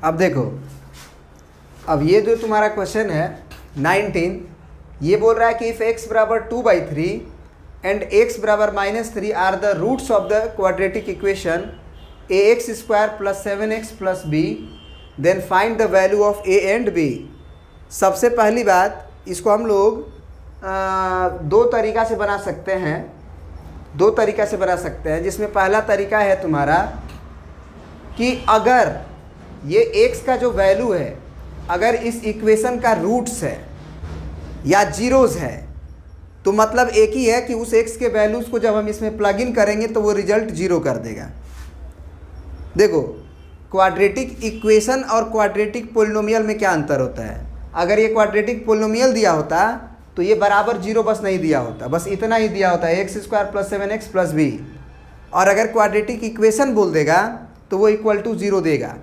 अब देखो, अब ये जो तुम्हारा क्वेश्चन है 19, ये बोल रहा है कि इफ़ x बराबर 2/3 एंड x बराबर -3 are the roots of the quadratic equation ax² + 7x + b, then find the value of a and b। सबसे पहली बात, इसको हम लोग दो तरीक़ा से बना सकते हैं, दो तरीक़ा से बना सकते हैं, जिसमें पहला तरीका है तुम्हारा कि अगर ये x का जो वैल्यू है अगर इस इक्वेशन का रूट्स है या जीरोज़ है तो मतलब एक ही है कि उस x के वैल्यूज़ को जब हम इसमें प्लग इन करेंगे तो वो रिजल्ट जीरो कर देगा। देखो, क्वाड्रेटिक इक्वेशन और क्वाड्रेटिक पोलिनोमियल में क्या अंतर होता है। अगर ये क्वाड्रेटिक पोलिनोमियल दिया होता तो ये बराबर जीरो बस नहीं दिया होता, बस इतना ही दिया होता है x² + 7x + b। और अगर क्वाड्रेटिक इक्वेशन बोल देगा तो वो = 0 देगा।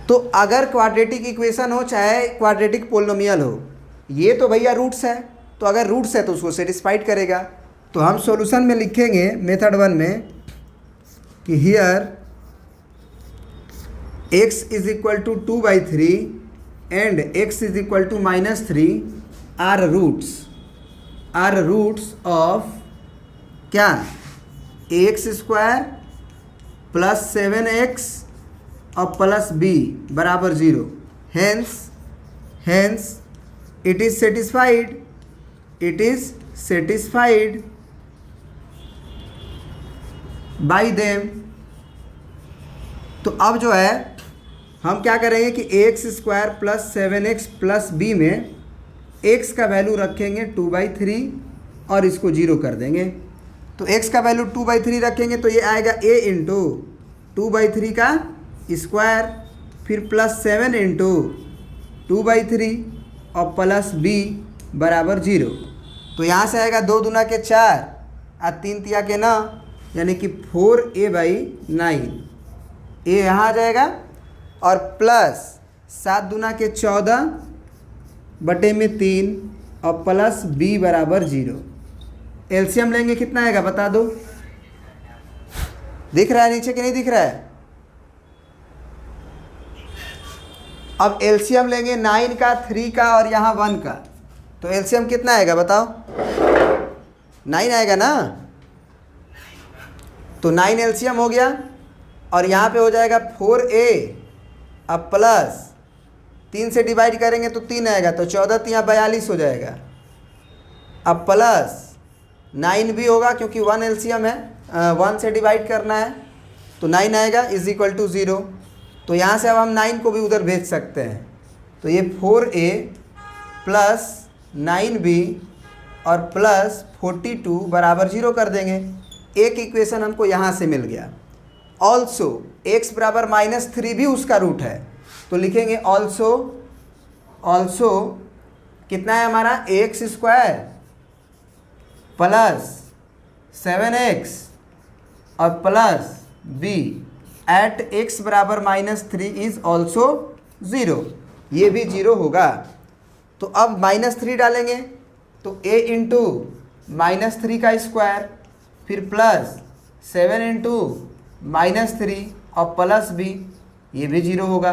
तो अगर क्वाड्रेटिक इक्वेशन हो चाहे क्वाड्रेटिक पोलिनोमियल हो, ये तो भैया रूट्स है, तो अगर रूट्स है तो उसको सेटिस्फाइड करेगा। तो हम सॉल्यूशन में लिखेंगे मेथड 1 में कि here x = 2/3 and x = -3 are roots of क्या, ax² + 7x और प्लस b बराबर 0। Hence it is satisfied by them. तो अब जो है हम क्या करेंगे कि ax² + 7x + b में x का वैल्यू रखेंगे 2/3 और इसको 0 कर देंगे। तो x का वैल्यू 2/3 रखेंगे तो ये आएगा a × 2/3 का स्क्वायर, फिर +7 × 2/3 और प्लस b बराबर 0। तो यहाँ से आएगा 2 दूना के 4 और 3 तिया के 9, यानी कि 4a/9। ए यहाँ आ जाएगा और प्लस 7 दूना के 14 बटे में 3 और प्लस b बराबर 0। एलसीएम लेंगे कितना आएगा बता दो, दिख रहा है नीचे कि नहीं दिख रहा है। अब एलसीएम लेंगे 9 का, 3 का और यहाँ 1 का, तो एलसीएम कितना आएगा बताओ, 9 आएगा ना। तो 9 एलसीएम हो गया और यहाँ पे हो जाएगा 4a अब प्लस 3 से डिवाइड करेंगे तो 3 आएगा, तो 14 तिया 42 हो जाएगा। अब प्लस 9 भी होगा क्योंकि 1 एलसीएम है, 1 से डिवाइड करना है, तो 9 आएगा = 0। तो यहाँ से अब हम 9 को भी उधर भेज सकते हैं। तो ये 4a + 9b और प्लस 42 बराबर 0 कर देंगे। एक इक्वेशन हमको यहाँ से मिल गया। ऑल्सो x बराबर -3 भी उसका रूट है, तो लिखेंगे ऑल्सो कितना है हमारा, ax² + 7x और प्लस b एट x बराबर -3 इज ऑल्सो 0, ये भी 0 होगा। तो अब -3 डालेंगे तो a × -3 का स्क्वायर, फिर प्लस 7 × -3 और प्लस b, ये भी 0 होगा।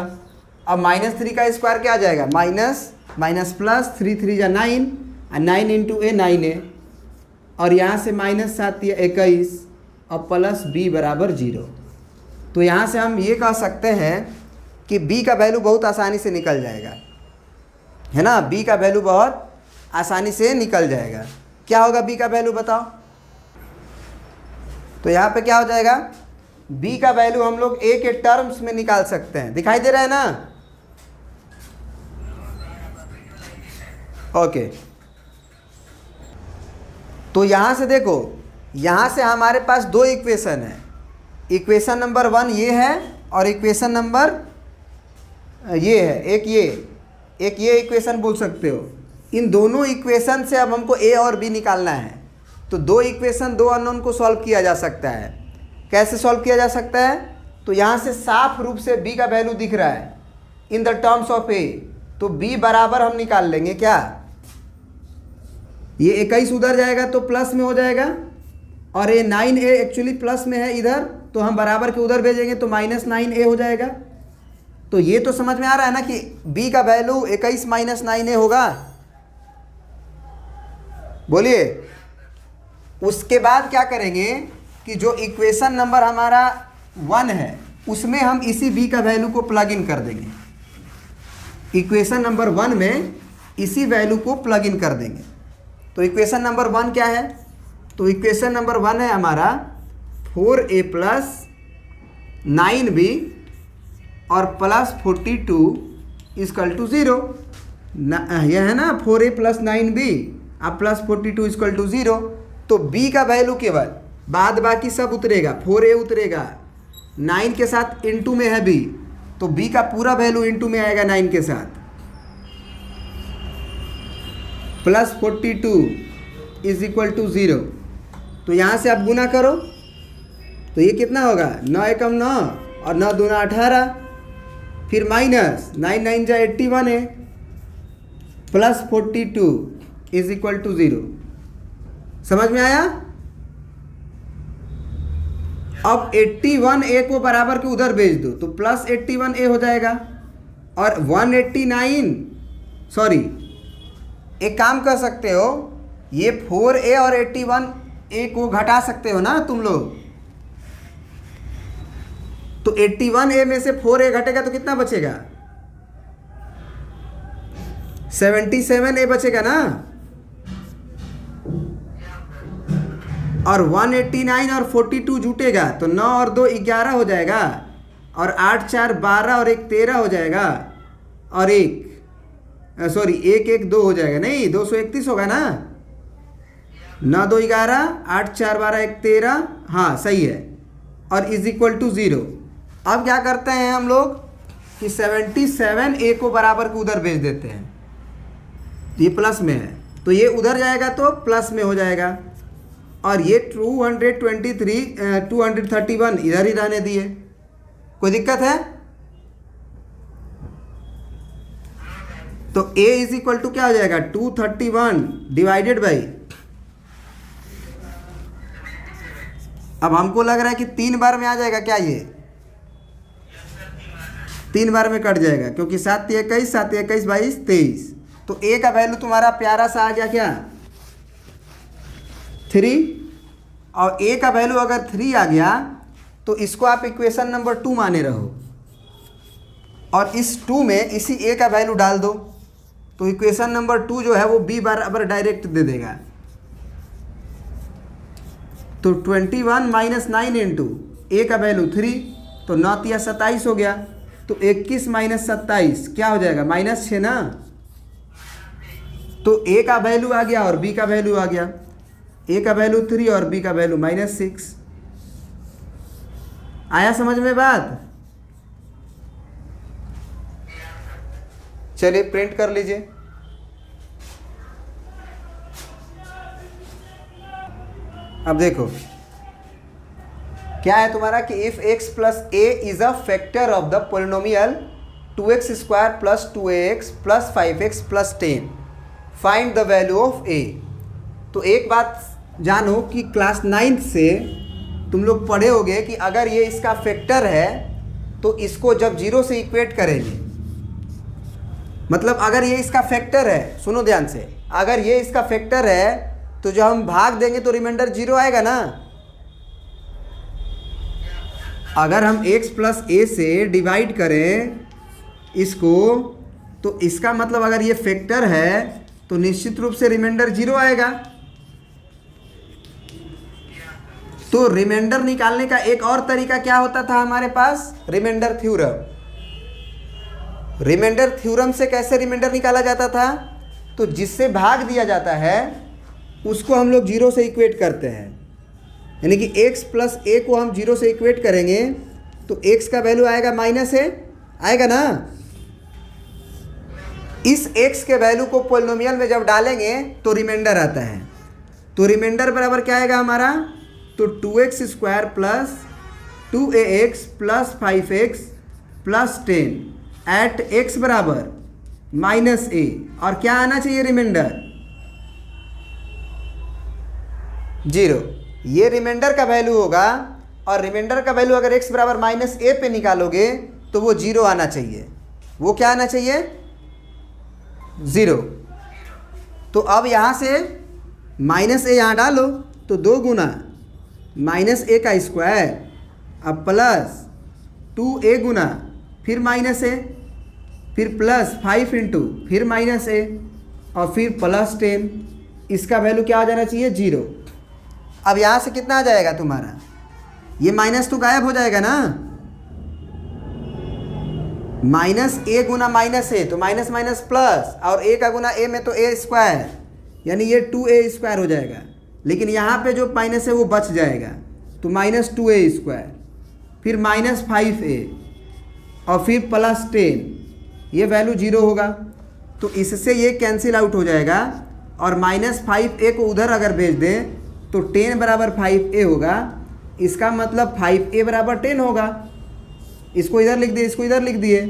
अब -3 का स्क्वायर क्या आ जाएगा, माइनस प्लस 3 3 या 9 और 9 × a 9a और यहाँ से -7 या 21 और प्लस b बराबर 0। तो यहाँ से हम ये कह सकते हैं कि b का वैल्यू बहुत आसानी से निकल जाएगा, है ना। b का वैल्यू बहुत आसानी से निकल जाएगा। क्या होगा b का वैल्यू बताओ। तो यहाँ पे क्या हो जाएगा, b का वैल्यू हम लोग a के टर्म्स में निकाल सकते हैं। दिखाई दे रहा है ना, ओके। तो यहाँ से देखो, यहाँ से हमारे पास दो इक्वेशन है। इक्वेशन नंबर 1 ये है और इक्वेशन नंबर ये है, एक ये इक्वेशन बोल सकते हो। इन दोनों इक्वेशन से अब हमको a और b निकालना है। तो दो इक्वेशन, दो अननोन को सॉल्व किया जा सकता है। कैसे सॉल्व किया जा सकता है, तो यहाँ से साफ रूप से b का वैल्यू दिख रहा है in the terms of a, तो b बराबर हम निकाल लेंगे क्या, ये 21 उधर जाएगा तो प्लस में हो जाएगा और ये 9a एक्चुअली प्लस में है इधर, तो हम बराबर के उधर भेजेंगे तो -9a हो जाएगा। तो ये तो समझ में आ रहा है ना कि b का वैल्यू 21 माइनस 9a होगा। बोलिए। उसके बाद क्या करेंगे कि जो इक्वेशन नंबर हमारा 1 है उसमें हम इसी b का वैल्यू को प्लग इन कर देंगे। इक्वेशन नंबर 1 में इसी वैल्यू को प्लग इन कर देंगे। तो इक्वेशन नंबर 1 क्या है? तो इक्वेशन नंबर 1 है हमारा 4a प्लस 9b और प्लस 42 इक्वल टू 0। यह है ना 4a प्लस 9b अब प्लस 42 इक्वल टू 0। तो b का वैल्यू केवल, बाद बाकी सब उतरेगा, 4a उतरेगा, 9 के साथ इंटू में है b, तो b का पूरा वैल्यू इंटू में आएगा 9 के साथ, प्लस 42 इज इक्वल टू 0। तो यहाँ से आप गुना करो तो ये कितना होगा? 9 एकम 9 और 9 दूना 18, फिर माइनस 9 9 जा 81 है, प्लस 42 इज इक्वल टू 0। समझ में आया? अब 81a को बराबर के उधर भेज दो तो प्लस 81a हो जाएगा और 189, सॉरी एक काम कर सकते हो, ये 4a और 81a को घटा सकते हो ना तुम लोग। तो 81a में से 4a घटेगा तो कितना बचेगा? 77a बचेगा ना। और 189 और 42 जुटेगा तो 9 और 2 11 हो जाएगा और 8 4 12 और 1 13 हो जाएगा और 1 1 2 हो जाएगा, नहीं 231 होगा ना। 9 2 11, 8 4 12 1 13, हाँ सही है, और इज इक्वल टू 0। अब क्या करते हैं हम लोग कि 77a को बराबर के उधर भेज देते हैं, ये प्लस में है तो ये उधर जाएगा तो प्लस में हो जाएगा, और ये 231 इधर ही रहने दिए। कोई दिक्कत है? तो a इज इक्वल टू क्या हो जाएगा? 231 डिवाइडेड बाई, अब हमको लग रहा है कि 3 बार में आ जाएगा क्या? ये 3 बार में कट जाएगा क्योंकि 7 21 7 21 22 23। तो a का वैल्यू तुम्हारा प्यारा सा आ गया क्या? 3। और a का वैल्यू अगर 3 आ गया तो इसको आप इक्वेशन नंबर 2 माने रहो और इस 2 में इसी a का वैल्यू डाल दो तो इक्वेशन नंबर 2 जो है वो b बराबर डायरेक्ट दे देगा। तो 21 माइनस 9 इंटू a का वैल्यू 3, तो 9 तिया 27 हो गया, तो 21 माइनस 27 क्या हो जाएगा? -6 ना। तो a का वैल्यू आ गया और b का वैल्यू आ गया, a का वैल्यू 3 और b का वैल्यू -6। आया समझ में बात? चलिए प्रिंट कर लीजिए। अब देखो क्या है तुम्हारा कि if x plus a is a factor of the polynomial 2x square plus 2ax plus 5x plus 10, find the value of a। तो एक बात जानो कि क्लास 9th से तुम लोग पढ़े होगे कि अगर ये इसका फैक्टर है तो इसको जब 0 से इक्वेट करेंगे, मतलब अगर ये इसका फैक्टर है, सुनो ध्यान से, अगर ये इसका फैक्टर है तो जब हम भाग देंगे तो रिमाइंडर 0 आएगा ना। अगर हम x प्लस a से डिवाइड करें इसको तो इसका मतलब अगर ये फैक्टर है तो निश्चित रूप से रिमाइंडर 0 आएगा। तो रिमाइंडर निकालने का एक और तरीका क्या होता था हमारे पास? Remainder theorem. रिमाइंडर थ्योरम से कैसे रिमाइंडर निकाला जाता था? तो जिससे भाग दिया जाता है उसको हम लोग 0 से इक्वेट करते हैं, यानी कि x प्लस a को हम 0 से इक्वेट करेंगे तो x का वैल्यू आएगा -a, आएगा ना। इस x के वैल्यू को पोलिनोमियल में जब डालेंगे तो रिमाइंडर आता है। तो रिमाइंडर बराबर क्या आएगा हमारा? तो 2x square plus 2ax plus 5x plus 10 एट x बराबर -a, और क्या आना चाहिए? रिमाइंडर 0। ये रिमाइंडर का वैल्यू होगा, और रिमाइंडर का वैल्यू अगर x बराबर -a पे निकालोगे तो वो 0 आना चाहिए। वो क्या आना चाहिए? 0। तो अब यहाँ से माइनस ए यहाँ डालो तो 2 गुना माइनस ए का स्क्वायर, अब प्लस 2a गुना फिर माइनस ए, फिर प्लस 5 इंटू फिर माइनस ए और फिर प्लस 10। इसका वैल्यू क्या आ जाना चाहिए? 0। अब यहाँ से कितना आ जाएगा तुम्हारा? ये माइनस तो गायब हो जाएगा ना, माइनस ए गुना माइनस ए तो माइनस माइनस प्लस, और ए का गुना ए में तो ए स्क्वायर, यानी ये 2a स्क्वायर हो जाएगा। लेकिन यहाँ पे जो माइनस है वो बच जाएगा, तो माइनस 2a स्क्वायर, फिर माइनस 5a और फिर प्लस 10, ये वैल्यू 0 होगा। तो इससे ये कैंसिल आउट हो जाएगा और माइनस 5a को उधर अगर भेज दें तो 10 बराबर 5a होगा। इसका मतलब 5a बराबर 10 होगा। इसको इधर लिख दिए, इसको इधर लिख दिए,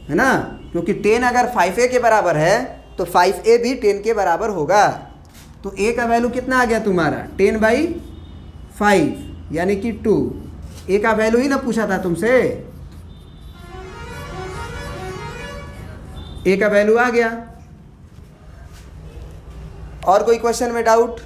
है ना, क्योंकि 10 अगर 5a के बराबर है तो 5a भी 10 के बराबर होगा। तो a का वैल्यू कितना आ गया तुम्हारा? 10/5 यानी कि 2। a का वैल्यू ही ना पूछा था तुमसे, a का वैल्यू आ गया। और कोई क्वेश्चन में डाउट?